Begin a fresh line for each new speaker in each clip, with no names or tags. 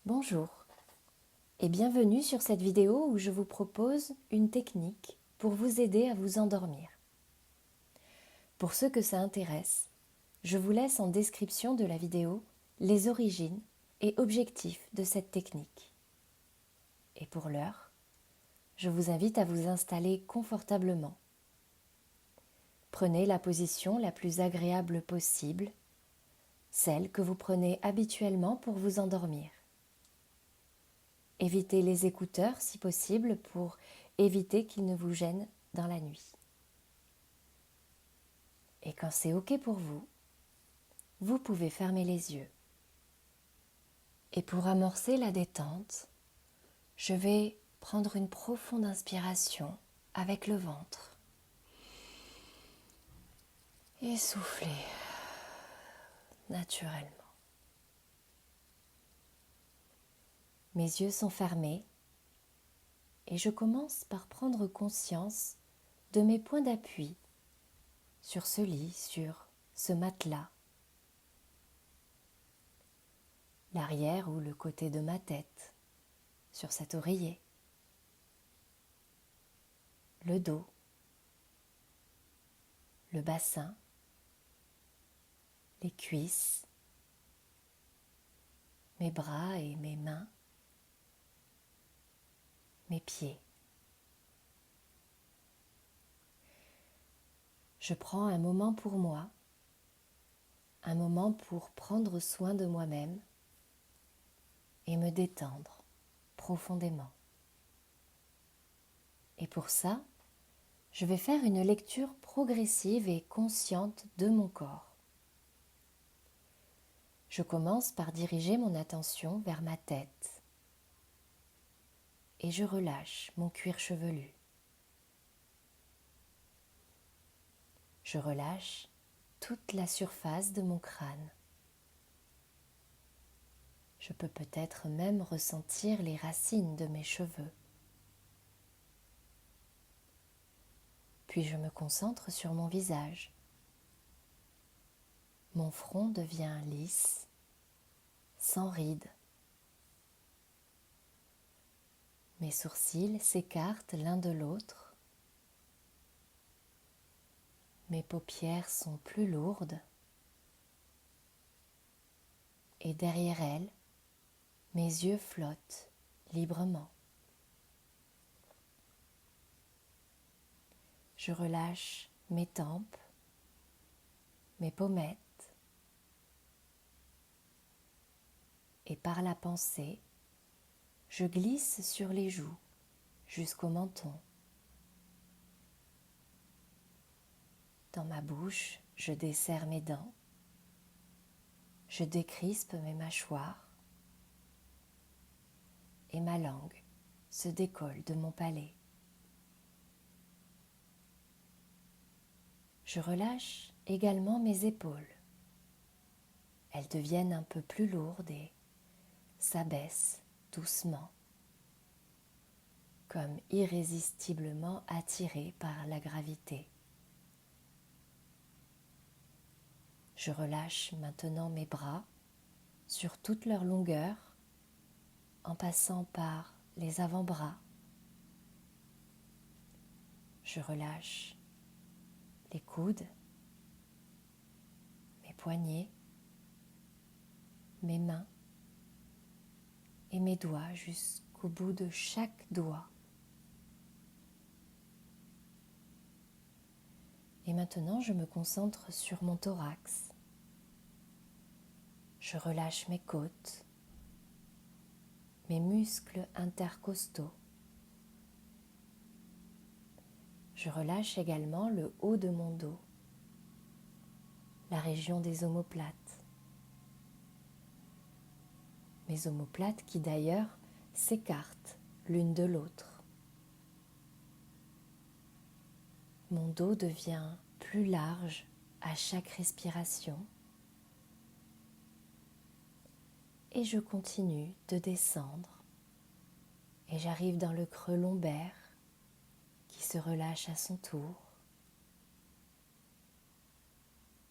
Bonjour et bienvenue sur cette vidéo où je vous propose une technique pour vous aider à vous endormir. Pour ceux que ça intéresse, je vous laisse en description de la vidéo les origines et objectifs de cette technique. Et pour l'heure, je vous invite à vous installer confortablement. Prenez la position la plus agréable possible, celle que vous prenez habituellement pour vous endormir. Évitez les écouteurs si possible pour éviter qu'ils ne vous gênent dans la nuit. Et quand c'est OK pour vous, vous pouvez fermer les yeux. Et pour amorcer la détente, je vais prendre une profonde inspiration avec le ventre. Et souffler naturellement. Mes yeux sont fermés et je commence par prendre conscience de mes points d'appui sur ce lit, sur ce matelas, l'arrière ou le côté de ma tête, sur cet oreiller, le dos, le bassin, les cuisses, mes bras et mes mains, mes pieds. Je prends un moment pour moi, un moment pour prendre soin de moi-même et me détendre profondément. Et pour ça, je vais faire une lecture progressive et consciente de mon corps. Je commence par diriger mon attention vers ma tête et je relâche mon cuir chevelu. Je relâche toute la surface de mon crâne. Je peux peut-être même ressentir les racines de mes cheveux. Puis je me concentre sur mon visage. Mon front devient lisse, sans rides. Mes sourcils s'écartent l'un de l'autre. Mes paupières sont plus lourdes. Et derrière elles, mes yeux flottent librement. Je relâche mes tempes, mes pommettes, et par la pensée, je glisse sur les joues jusqu'au menton. Dans ma bouche, je desserre mes dents, je décrispe mes mâchoires et ma langue se décolle de mon palais. Je relâche également mes épaules. Elles deviennent un peu plus lourdes et s'abaissent doucement, comme irrésistiblement attirées par la gravité. Je relâche maintenant mes bras sur toute leur longueur, en passant par les avant-bras. Je relâche les coudes, mes poignets, mes mains et mes doigts jusqu'au bout de chaque doigt. Et maintenant, je me concentre sur mon thorax. Je relâche mes côtes, mes muscles intercostaux. Je relâche également le haut de mon dos, la région des omoplates. Mes omoplates qui d'ailleurs s'écartent l'une de l'autre. Mon dos devient plus large à chaque respiration et je continue de descendre et j'arrive dans le creux lombaire qui se relâche à son tour.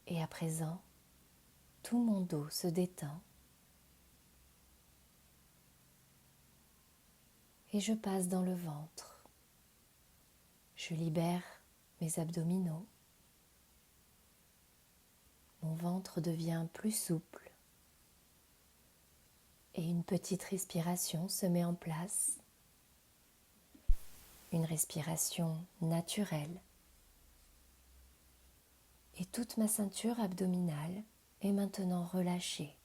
Et à présent, tout mon dos se détend. et je passe dans le ventre. Je libère mes abdominaux. Mon ventre devient plus souple et une petite respiration se met en place. Une respiration naturelle. Et toute ma ceinture abdominale est maintenant relâchée.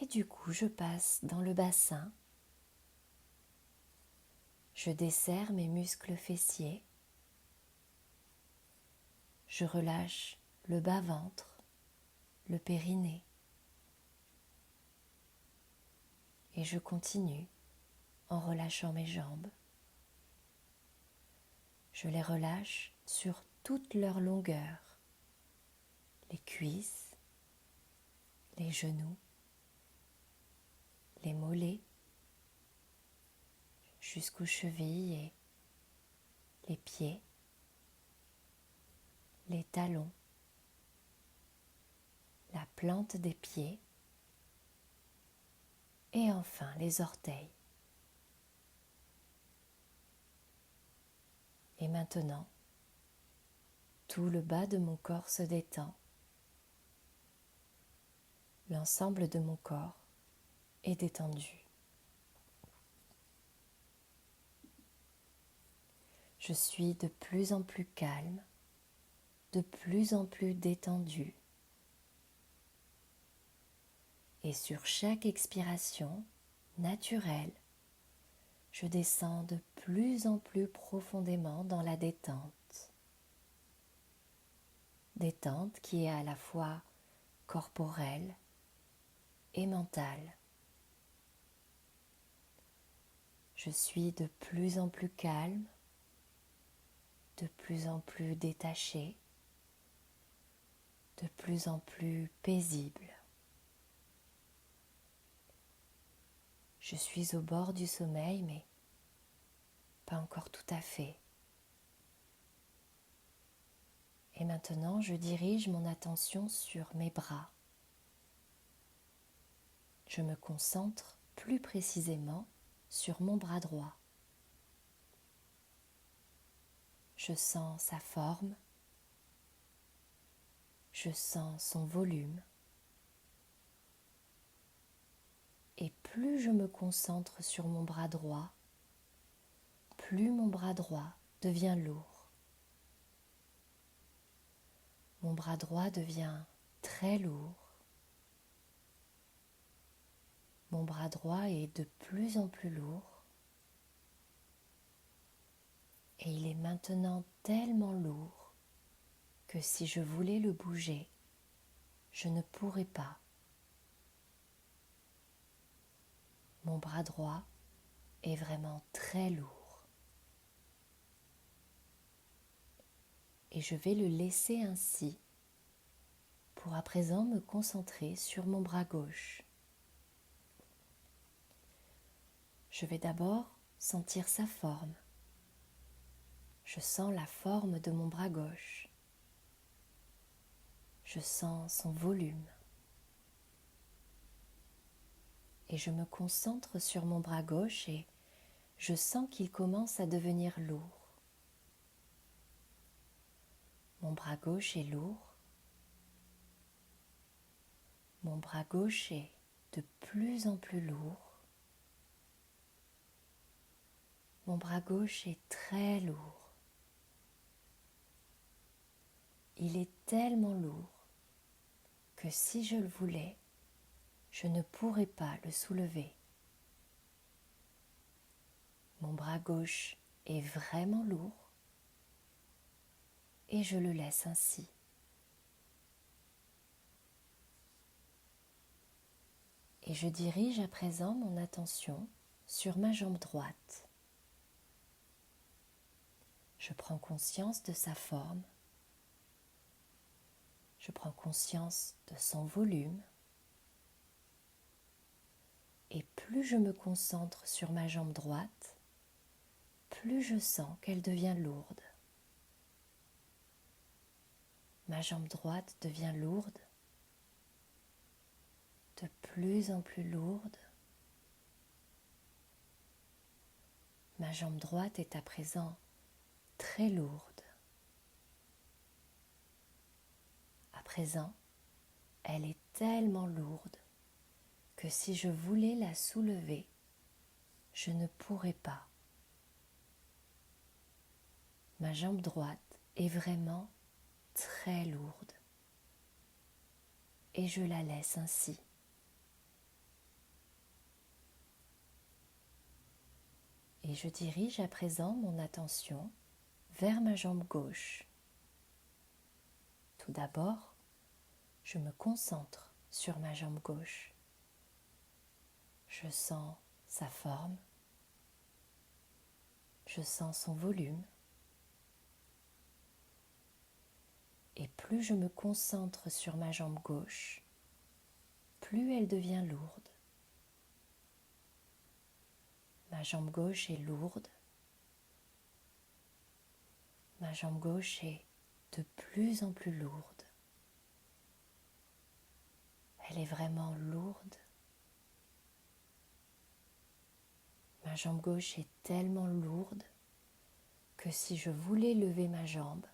Et du coup, je passe dans le bassin. Je desserre mes muscles fessiers. Je relâche le bas-ventre, le périnée. Et je continue en relâchant mes jambes. Je les relâche sur toute leur longueur. Les cuisses, les genoux, les mollets, jusqu'aux chevilles et les pieds, les talons, la plante des pieds et enfin les orteils. Et maintenant, tout le bas de mon corps se détend. L'ensemble de mon corps est détendu. Je suis de plus en plus calme, de plus en plus détendu. Et sur chaque expiration naturelle, je descends de plus en plus profondément dans la détente. Détente qui est à la fois corporelle et mentale. Je suis de plus en plus calme, de plus en plus détaché, de plus en plus paisible. Je suis au bord du sommeil, mais pas encore tout à fait. Et maintenant, je dirige mon attention sur mes bras. Je me concentre plus précisément sur mon bras droit. Je sens sa forme, je sens son volume. Et plus je me concentre sur mon bras droit, plus mon bras droit devient lourd. Mon bras droit devient très lourd. Mon bras droit est de plus en plus lourd. Et il est maintenant tellement lourd que si je voulais le bouger, je ne pourrais pas. Mon bras droit est vraiment très lourd. Et je vais le laisser ainsi pour à présent me concentrer sur mon bras gauche. Je vais d'abord sentir sa forme. Je sens la forme de mon bras gauche. Je sens son volume. Et je me concentre sur mon bras gauche et je sens qu'il commence à devenir lourd. Mon bras gauche est lourd. Mon bras gauche est de plus en plus lourd. Mon bras gauche est très lourd. Il est tellement lourd que si je le voulais, je ne pourrais pas le soulever. Mon bras gauche est vraiment lourd et je le laisse ainsi. Et je dirige à présent mon attention sur ma jambe droite. Je prends conscience de sa forme. Je prends conscience de son volume. Et plus je me concentre sur ma jambe droite, plus je sens qu'elle devient lourde. Ma jambe droite devient lourde, de plus en plus lourde, Ma jambe droite est à présent très lourde. À présent, elle est tellement lourde que si je voulais la soulever, je ne pourrais pas. Ma jambe droite est vraiment très lourde et je la laisse ainsi. Et je dirige à présent mon attention vers ma jambe gauche. Tout d'abord, je me concentre sur ma jambe gauche. Je sens sa forme, je sens son volume. Et plus je me concentre sur ma jambe gauche, plus elle devient lourde. Ma jambe gauche est lourde. Ma jambe gauche est de plus en plus lourde. Elle est vraiment lourde. Ma jambe gauche est tellement lourde que si je voulais lever ma jambe,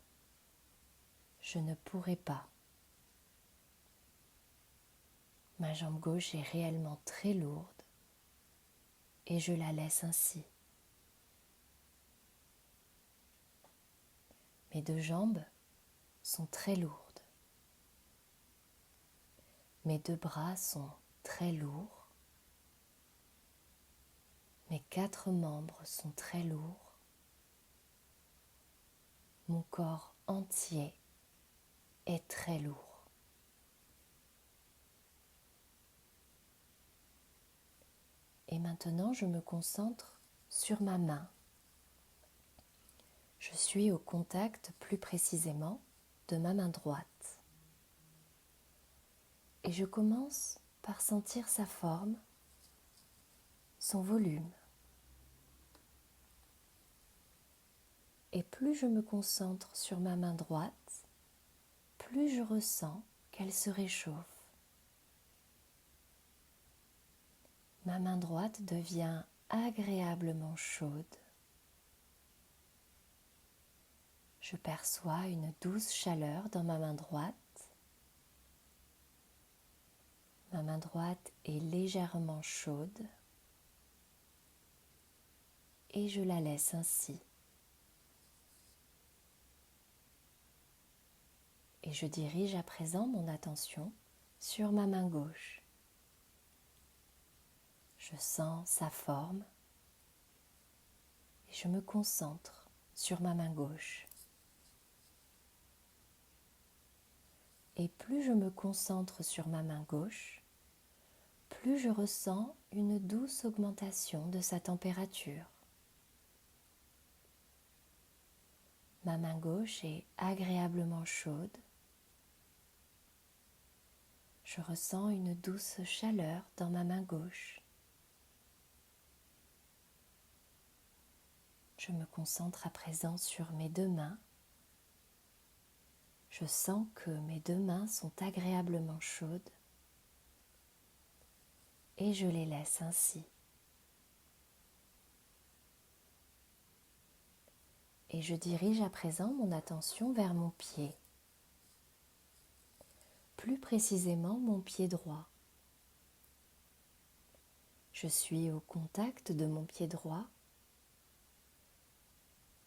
je ne pourrais pas. Ma jambe gauche est réellement très lourde et je la laisse ainsi. Mes deux jambes sont très lourdes. Mes deux bras sont très lourds. Mes 4 membres sont très lourds. Mon corps entier est très lourd. Et maintenant, je me concentre sur ma main. Je suis au contact, plus précisément, de ma main droite. Et je commence par sentir sa forme, son volume. Et plus je me concentre sur ma main droite, plus je ressens qu'elle se réchauffe. Ma main droite devient agréablement chaude. Je perçois une douce chaleur dans ma main droite. Ma main droite est légèrement chaude et je la laisse ainsi. Et je dirige à présent mon attention sur ma main gauche. Je sens sa forme et je me concentre sur ma main gauche. Et plus je me concentre sur ma main gauche, plus je ressens une douce augmentation de sa température. Ma main gauche est agréablement chaude. Je ressens une douce chaleur dans ma main gauche. Je me concentre à présent sur mes deux mains. Je sens que mes deux mains sont agréablement chaudes et je les laisse ainsi. Et je dirige à présent mon attention vers mon pied. Plus précisément mon pied droit. Je suis au contact de mon pied droit,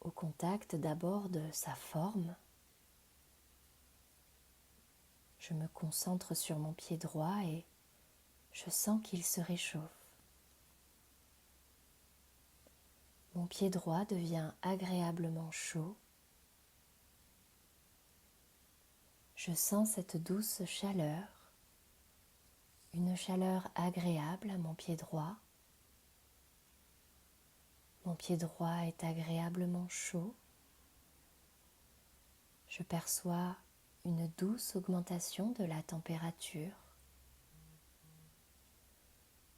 au contact d'abord de sa forme. Je me concentre sur mon pied droit et je sens qu'il se réchauffe. Mon pied droit devient agréablement chaud. Je sens cette douce chaleur, une chaleur agréable à mon pied droit. Mon pied droit est agréablement chaud. Je perçois une douce augmentation de la température.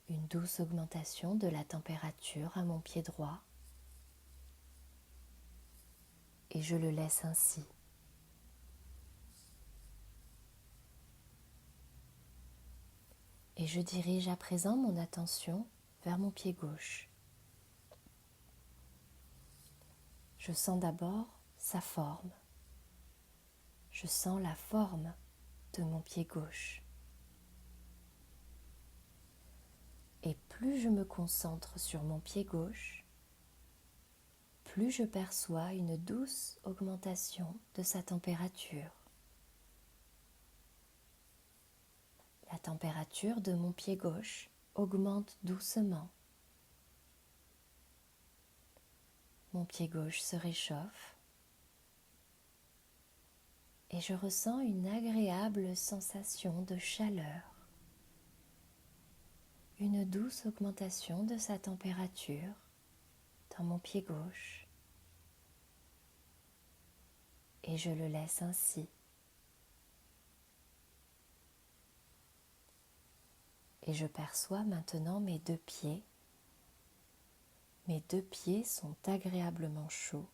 Une douce augmentation de la température à mon pied droit. Et je le laisse ainsi. Et je dirige à présent mon attention vers mon pied gauche. Je sens d'abord sa forme. Je sens la forme de mon pied gauche. Et plus je me concentre sur mon pied gauche, plus je perçois une douce augmentation de sa température. La température de mon pied gauche augmente doucement. Mon pied gauche se réchauffe et je ressens une agréable sensation de chaleur, une douce augmentation de sa température dans mon pied gauche. Et je le laisse ainsi. Et je perçois maintenant mes deux pieds. Mes deux pieds sont agréablement chauds.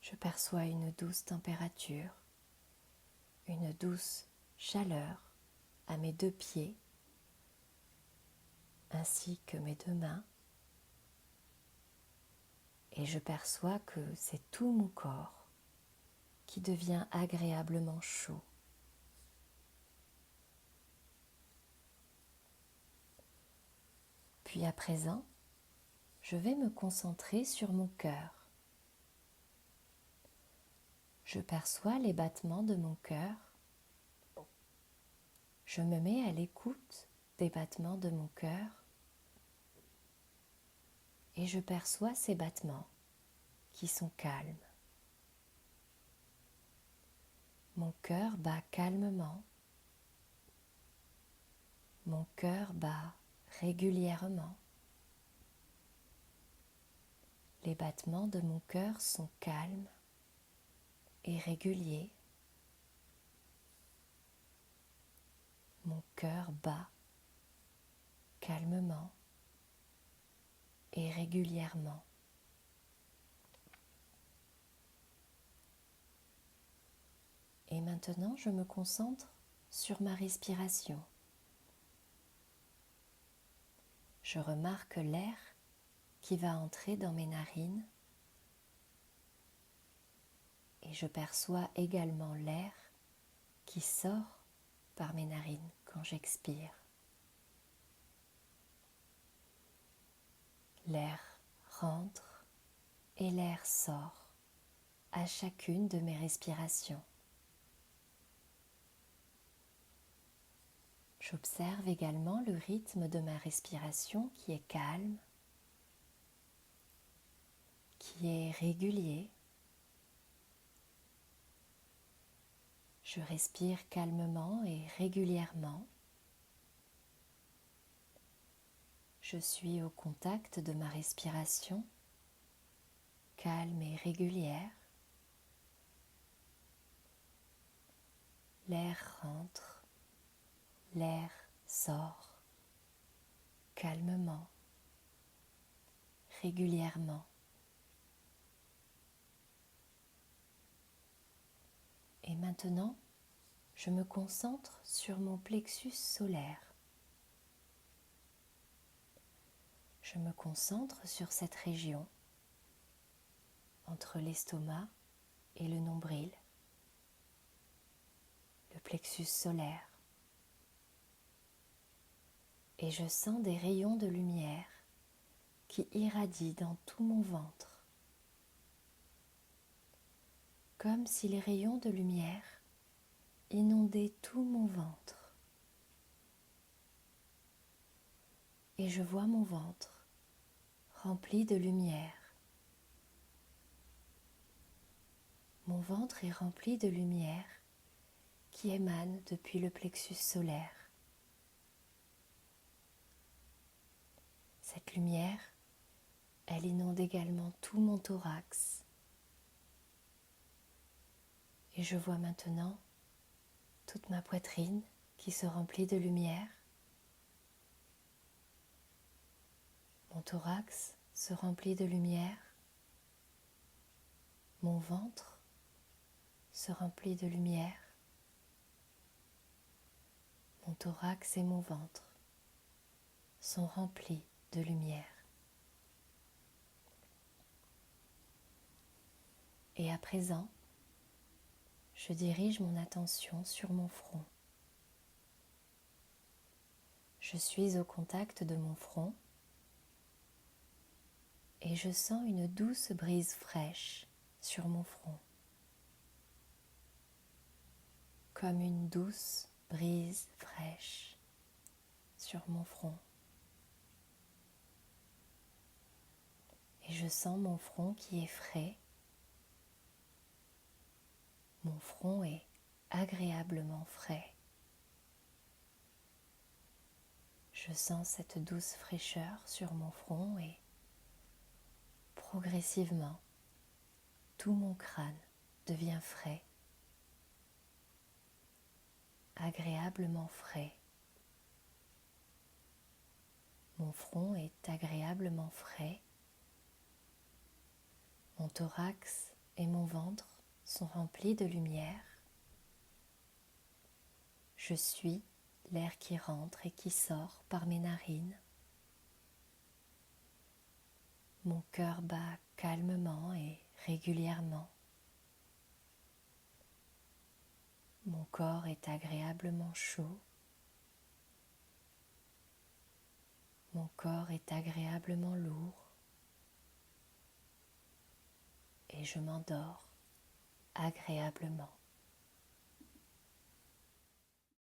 Je perçois une douce température, une douce chaleur à mes deux pieds, ainsi que mes deux mains. Et je perçois que c'est tout mon corps qui devient agréablement chaud. Puis à présent, je vais me concentrer sur mon cœur. Je perçois les battements de mon cœur. Je me mets à l'écoute des battements de mon cœur et je perçois ces battements qui sont calmes. Mon cœur bat calmement. Mon cœur bat régulièrement. Les battements de mon cœur sont calmes et réguliers. Mon cœur bat calmement et régulièrement. Et maintenant, je me concentre sur ma respiration. Je remarque l'air qui va entrer dans mes narines et je perçois également l'air qui sort par mes narines quand j'expire. L'air rentre et l'air sort à chacune de mes respirations. J'observe également le rythme de ma respiration qui est calme, qui est régulier. Je respire calmement et régulièrement. Je suis au contact de ma respiration, calme et régulière. L'air rentre, l'air sort, calmement, régulièrement. Et maintenant, je me concentre sur mon plexus solaire. Je me concentre sur cette région entre l'estomac et le nombril, le plexus solaire. Et je sens des rayons de lumière qui irradient dans tout mon ventre, comme si les rayons de lumière inondaient tout mon ventre. Et je vois mon ventre rempli de lumière. Mon ventre est rempli de lumière qui émane depuis le plexus solaire. Cette lumière, elle inonde également tout mon thorax. Et je vois maintenant toute ma poitrine qui se remplit de lumière. Mon thorax se remplit de lumière. Mon ventre se remplit de lumière. Mon thorax et mon ventre sont remplis de lumière. Et à présent, je dirige mon attention sur mon front. Je suis au contact de mon front et je sens une douce brise fraîche sur mon front, comme une douce brise fraîche sur mon front. Et je sens mon front qui est frais. Mon front est agréablement frais. Je sens cette douce fraîcheur sur mon front et progressivement, tout mon crâne devient frais, agréablement frais. Mon front est agréablement frais. Mon thorax et mon ventre sont remplis de lumière. Je suis l'air qui rentre et qui sort par mes narines. Mon cœur bat calmement et régulièrement. Mon corps est agréablement chaud. Mon corps est agréablement lourd. Et je m'endors agréablement.